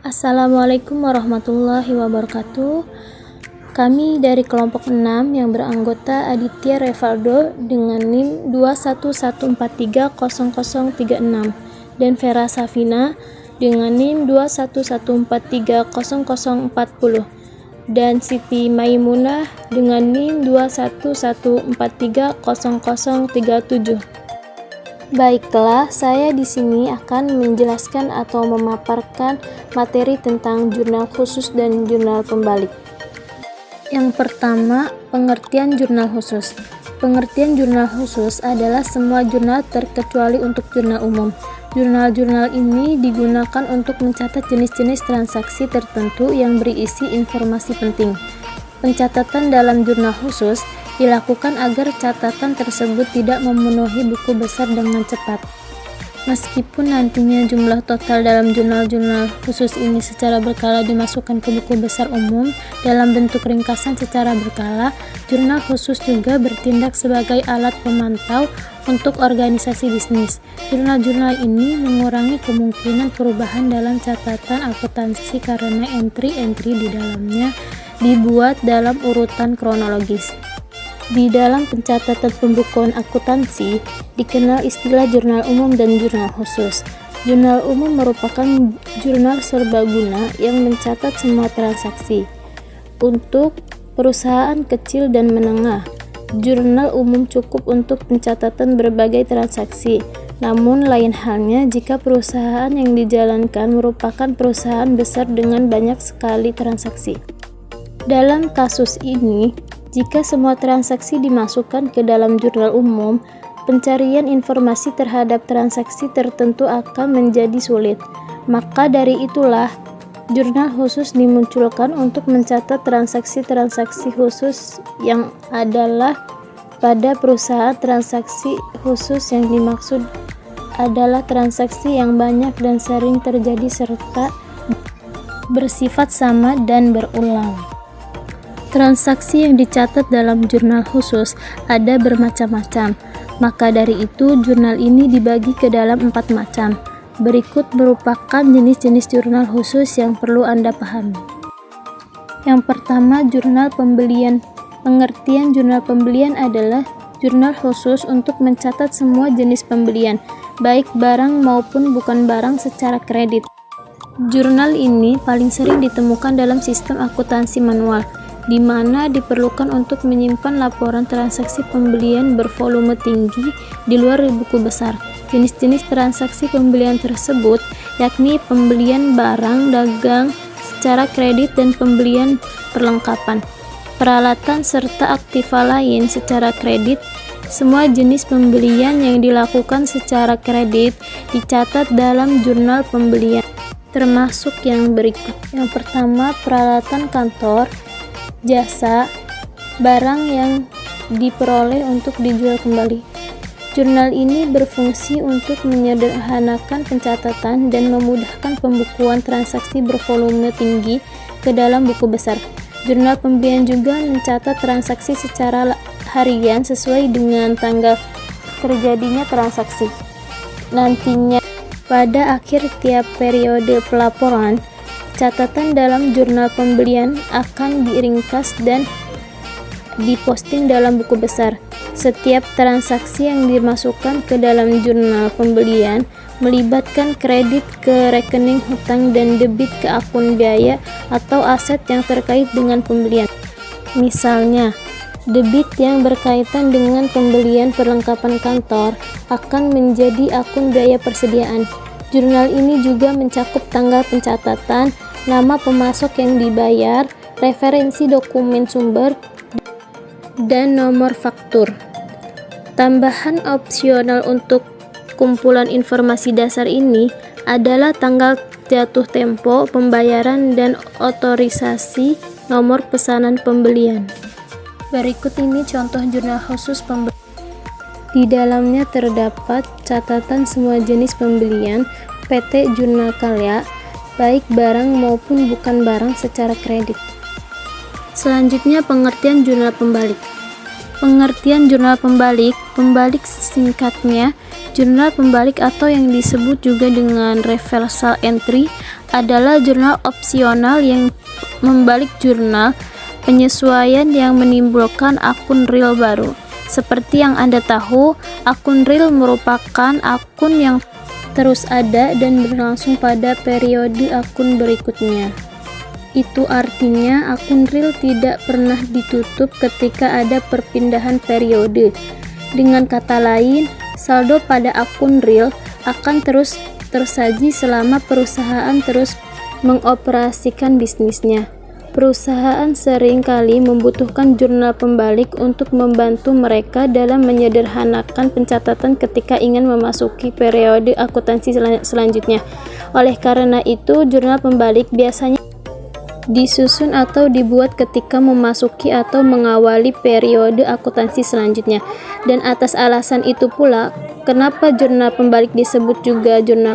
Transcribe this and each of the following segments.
Assalamualaikum warahmatullahi wabarakatuh. Kami dari kelompok 6 yang beranggota Aditya Revaldo dengan NIM 2114300036 dan Vera Safina dengan NIM 2114300040 dan Siti Maimunah dengan NIM 2114300037. Baiklah, saya di sini akan menjelaskan atau memaparkan materi tentang jurnal khusus dan jurnal pembalik. Yang pertama, pengertian jurnal khusus. Pengertian jurnal khusus adalah semua jurnal terkecuali untuk jurnal umum. Jurnal-jurnal ini digunakan untuk mencatat jenis-jenis transaksi tertentu yang berisi informasi penting. Pencatatan dalam jurnal khusus dilakukan agar catatan tersebut tidak memenuhi buku besar dengan cepat. Meskipun nantinya jumlah total dalam jurnal-jurnal khusus ini secara berkala dimasukkan ke buku besar umum dalam bentuk ringkasan secara berkala, jurnal khusus juga bertindak sebagai alat pemantau untuk organisasi bisnis. Jurnal-jurnal ini mengurangi kemungkinan perubahan dalam catatan akuntansi karena entry-entry di dalamnya dibuat dalam urutan kronologis. Di dalam pencatatan pembukuan akuntansi, dikenal istilah jurnal umum dan jurnal khusus. Jurnal umum merupakan jurnal serbaguna yang mencatat semua transaksi. Untuk perusahaan kecil dan menengah, jurnal umum cukup untuk pencatatan berbagai transaksi. Namun lain halnya jika perusahaan yang dijalankan merupakan perusahaan besar dengan banyak sekali transaksi. Dalam kasus ini, jika semua transaksi dimasukkan ke dalam jurnal umum, pencarian informasi terhadap transaksi tertentu akan menjadi sulit. Maka dari itulah, jurnal khusus dimunculkan untuk mencatat transaksi-transaksi khusus yang adalah pada perusahaan. Transaksi khusus yang dimaksud adalah transaksi yang banyak dan sering terjadi serta bersifat sama dan berulang. Transaksi yang dicatat dalam jurnal khusus ada bermacam-macam, maka dari itu jurnal ini dibagi ke dalam 4 macam. Berikut merupakan jenis-jenis jurnal khusus yang perlu Anda pahami. Yang pertama, jurnal pembelian. Pengertian jurnal pembelian adalah jurnal khusus untuk mencatat semua jenis pembelian, baik barang maupun bukan barang secara kredit. Jurnal ini paling sering ditemukan dalam sistem akuntansi manual, di mana diperlukan untuk menyimpan laporan transaksi pembelian bervolume tinggi di luar buku besar. Jenis-jenis transaksi pembelian tersebut yakni pembelian barang dagang secara kredit dan pembelian perlengkapan, peralatan serta aktiva lain secara kredit. Semua jenis pembelian yang dilakukan secara kredit dicatat dalam jurnal pembelian, termasuk yang berikut. Yang pertama, peralatan kantor, jasa, barang yang diperoleh untuk dijual kembali. Jurnal ini berfungsi untuk menyederhanakan pencatatan dan memudahkan pembukuan transaksi bervolume tinggi ke dalam buku besar. Jurnal pembelian juga mencatat transaksi secara harian sesuai dengan tanggal terjadinya transaksi. Nantinya, pada akhir tiap periode pelaporan, catatan dalam jurnal pembelian akan diringkas dan diposting dalam buku besar. Setiap transaksi yang dimasukkan ke dalam jurnal pembelian melibatkan kredit ke rekening hutang dan debit ke akun biaya atau aset yang terkait dengan pembelian. Misalnya, debit yang berkaitan dengan pembelian perlengkapan kantor akan menjadi akun biaya persediaan. Jurnal ini juga mencakup tanggal pencatatan, nama pemasok yang dibayar, referensi dokumen sumber, dan nomor faktur. Tambahan opsional untuk kumpulan informasi dasar ini adalah tanggal jatuh tempo pembayaran dan otorisasi nomor pesanan pembelian. Berikut ini contoh jurnal khusus pembelian. Di dalamnya terdapat catatan semua jenis pembelian PT Jurnal Karya, baik barang maupun bukan barang secara kredit. Selanjutnya, pengertian jurnal pembalik. Pengertian jurnal pembalik, pembalik singkatnya, jurnal pembalik atau yang disebut juga dengan reversal entry adalah jurnal opsional yang membalik jurnal penyesuaian yang menimbulkan akun real baru. Seperti yang Anda tahu, akun real merupakan akun yang terus ada dan berlangsung pada periode akun berikutnya. Itu artinya akun real tidak pernah ditutup ketika ada perpindahan periode. Dengan kata lain, saldo pada akun real akan terus tersaji selama perusahaan terus mengoperasikan bisnisnya. Perusahaan seringkali membutuhkan jurnal pembalik untuk membantu mereka dalam menyederhanakan pencatatan ketika ingin memasuki periode akuntansi selanjutnya. Oleh karena itu, jurnal pembalik biasanya disusun atau dibuat ketika memasuki atau mengawali periode akuntansi selanjutnya. Dan atas alasan itu pula, kenapa jurnal pembalik disebut juga jurnal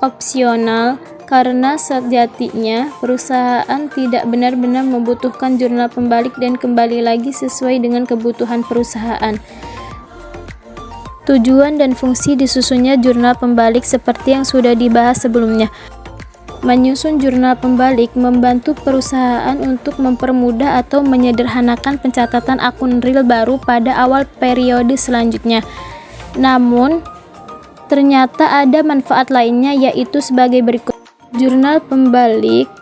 opsional? Karena sejatinya perusahaan tidak benar-benar membutuhkan jurnal pembalik dan kembali lagi sesuai dengan kebutuhan perusahaan. Tujuan dan fungsi disusunnya jurnal pembalik seperti yang sudah dibahas sebelumnya. Menyusun jurnal pembalik membantu perusahaan untuk mempermudah atau menyederhanakan pencatatan akun real baru pada awal periode selanjutnya. Namun, ternyata ada manfaat lainnya, yaitu sebagai berikut. Jurnal pembalik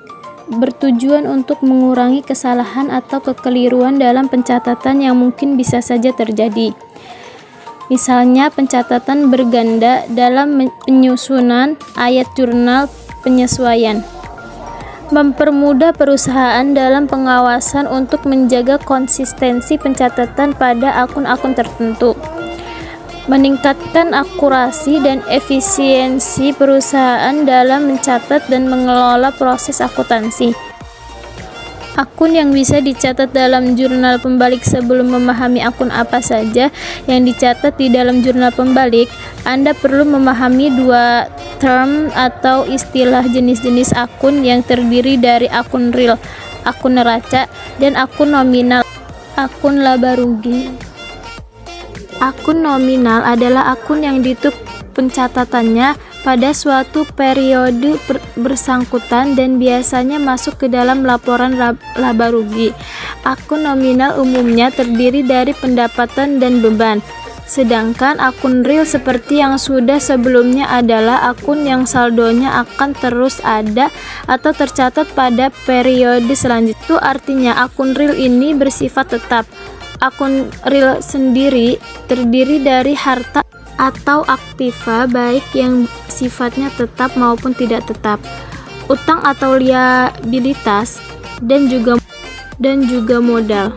bertujuan untuk mengurangi kesalahan atau kekeliruan dalam pencatatan yang mungkin bisa saja terjadi. Misalnya, pencatatan berganda dalam penyusunan ayat jurnal penyesuaian. Mempermudah perusahaan dalam pengawasan untuk menjaga konsistensi pencatatan pada akun-akun tertentu. Meningkatkan akurasi dan efisiensi perusahaan dalam mencatat dan mengelola proses akuntansi. Akun yang bisa dicatat dalam jurnal pembalik. Sebelum memahami akun apa saja yang dicatat di dalam jurnal pembalik, Anda perlu memahami dua term atau istilah jenis-jenis akun yang terdiri dari akun real, akun neraca, dan akun nominal, akun laba rugi. Akun nominal adalah akun yang ditutup pencatatannya pada suatu periode bersangkutan dan biasanya masuk ke dalam laporan laba rugi. Akun nominal umumnya terdiri dari pendapatan dan beban. Sedangkan akun real seperti yang sudah sebelumnya adalah akun yang saldonya akan terus ada atau tercatat pada periode selanjutnya. Itu artinya akun real ini bersifat tetap. Akun real sendiri terdiri dari harta atau aktiva baik yang sifatnya tetap maupun tidak tetap, utang atau liabilitas, dan juga modal.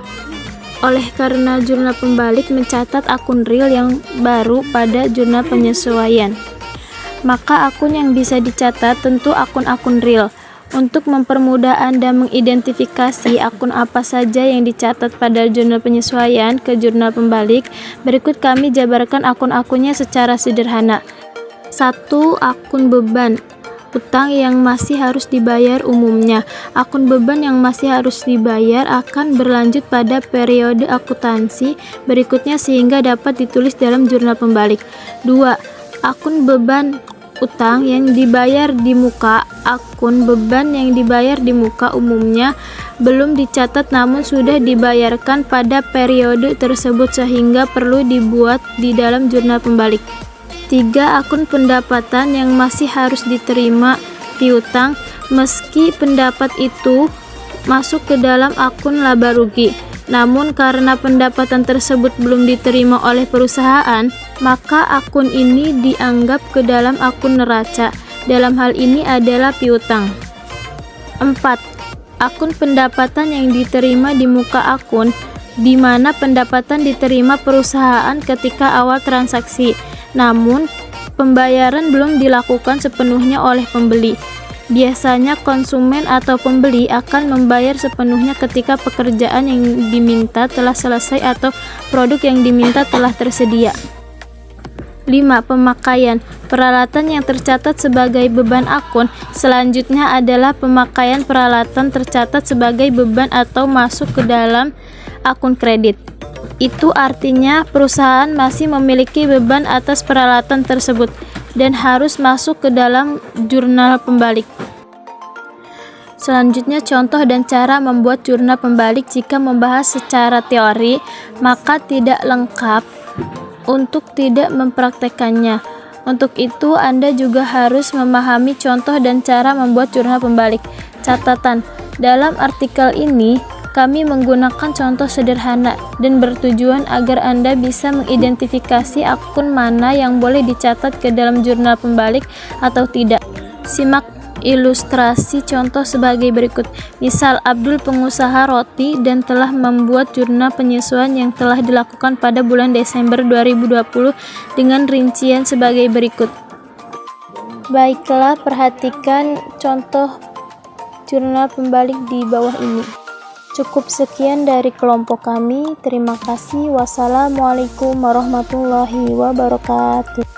Oleh karena jurnal pembalik mencatat akun real yang baru pada jurnal penyesuaian, maka akun yang bisa dicatat tentu akun-akun real. Untuk mempermudah Anda mengidentifikasi akun apa saja yang dicatat pada jurnal penyesuaian ke jurnal pembalik, berikut kami jabarkan akun-akunnya secara sederhana. 1. Akun beban, utang yang masih harus dibayar umumnya. Akun beban yang masih harus dibayar akan berlanjut pada periode akuntansi berikutnya sehingga dapat ditulis dalam jurnal pembalik. 2. Akun beban utang yang dibayar di muka. Akun beban yang dibayar di muka umumnya belum dicatat namun sudah dibayarkan pada periode tersebut sehingga perlu dibuat di dalam jurnal pembalik. 3. Akun pendapatan yang masih harus diterima piutang meski pendapat itu masuk ke dalam akun laba rugi. Namun karena pendapatan tersebut belum diterima oleh perusahaan, maka akun ini dianggap ke dalam akun neraca. Dalam hal ini adalah piutang. 4. Akun pendapatan yang diterima di muka akun, di mana pendapatan diterima perusahaan ketika awal transaksi, namun pembayaran belum dilakukan sepenuhnya oleh pembeli. Biasanya konsumen atau pembeli akan membayar sepenuhnya ketika pekerjaan yang diminta telah selesai atau produk yang diminta telah tersedia. 5. Pemakaian peralatan yang tercatat sebagai beban akun. Selanjutnya adalah pemakaian peralatan tercatat sebagai beban atau masuk ke dalam akun kredit. Itu artinya perusahaan masih memiliki beban atas peralatan tersebut dan harus masuk ke dalam jurnal pembalik. Selanjutnya, contoh dan cara membuat jurnal pembalik. Jika membahas secara teori, maka tidak lengkap untuk tidak mempraktekannya. Untuk itu, Anda juga harus memahami contoh dan cara membuat jurnal pembalik. Catatan: dalam artikel ini, kami menggunakan contoh sederhana dan bertujuan agar Anda bisa mengidentifikasi akun mana yang boleh dicatat ke dalam jurnal pembalik atau tidak. Simak ilustrasi contoh sebagai berikut. Misal, Abdul pengusaha roti dan telah membuat jurnal penyesuaian yang telah dilakukan pada bulan Desember 2020 dengan rincian sebagai berikut. Baiklah, perhatikan contoh jurnal pembalik di bawah ini. Cukup sekian dari kelompok kami. Terima kasih. Wassalamualaikum warahmatullahi wabarakatuh.